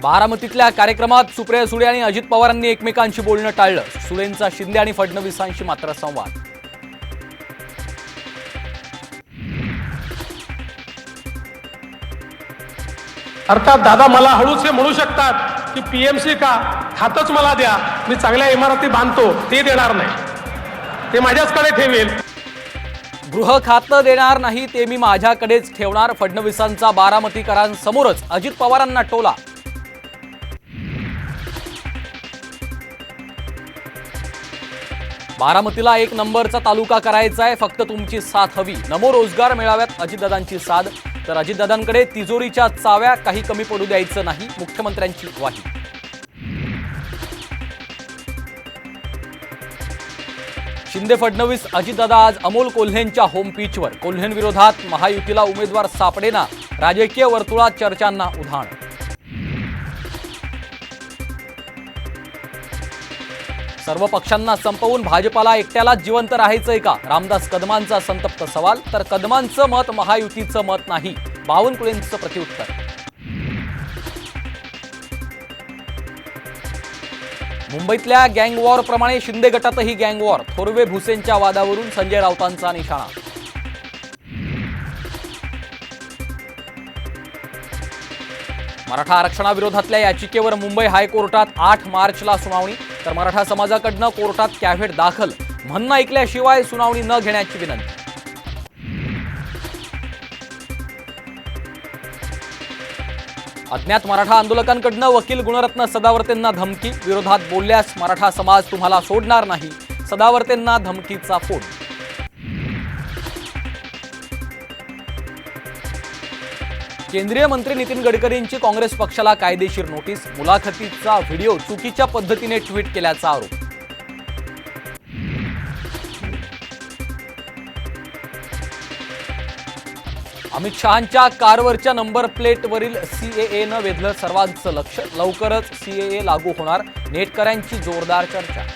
बारामतीतल्या कार्यक्रमात सुप्रिया सुळे आणि अजित पवारांनी एकमेकांशी बोलणं टाळलं। सुळेंचा शिंदे आणि फडणवीसांशी मात्र संवाद। अर्थात दादा मला हळूच हे म्हणू शकतात की पीएमसी का खातच मला द्या, मी चांगल्या इमारती बांधतो, ते देणार नाही, ते माझ्याचकडे ठेवेल। गृह खातं देणार नाही ते मी माझ्याकडेच ठेवणार, फडणवीसांचा बारामतीकरांसमोरच अजित पवारांना टोला। बारामतीला एक नंबरचा तालुका करायचा आहे, फक्त तुमची साथ हवी। नमो रोजगार मेळाव्यात अजितदादांची साध, तर अजितदादांकडे तिजोरीच्या चाव्या, काही कमी पडू द्यायचं नाही, मुख्यमंत्र्यांची ग्वाही। शिंदे फडणवीस अजितदादा आज अमोल कोल्हेंच्या होम पिचवर। कोल्हेंविरोधात महायुतीला उमेदवार सापडेना, राजकीय वर्तुळात चर्चांना उधाण। सर्व पक्षांना संपवून भाजपाला एकट्यालाच जिवंत राहायचंय का? रामदास कदमांचा संतप्त सवाल, तर कदमांचं मत महायुतीचं मत नाही, बावनकुळेंचं प्रत्युत्तर। मुंबईतल्या गँग वॉर प्रमाणे शिंदे गटातही गँग वॉर, थोरवे भुसेंच्या वादावरून संजय राऊतांचा निशाणा। मराठा आरक्षणाविरोधातल्या याचिकेवर मुंबई हायकोर्टात 8 मार्चला सुनावणी, तर मराठा समाजाकडनं कोर्टात कॅव्हेट दाखल, म्हणणं ऐकल्याशिवाय सुनावणी न घेण्याची विनंती। अज्ञात मराठा आंदोलकांकडनं वकील गुणरत्न सदावर्तेंना धमकी, विरोधात बोलल्यास मराठा समाज तुम्हाला सोडणार नाही, सदावर्तेंना धमकीचा फोन। केंद्रीय मंत्री नितीन गडकरींची काँग्रेस पक्षाला कायदेशीर नोटीस, मुलाखतीचा व्हिडिओ चुकीच्या पद्धतीने ट्विट केल्याचा आरोप। अमित शहांच्या कारवरच्या नंबर प्लेटवरील सीएएनं वेधलं सर्वांचं लक्ष, लवकरच सीएए लागू होणार, नेटकऱ्यांची जोरदार चर्चा।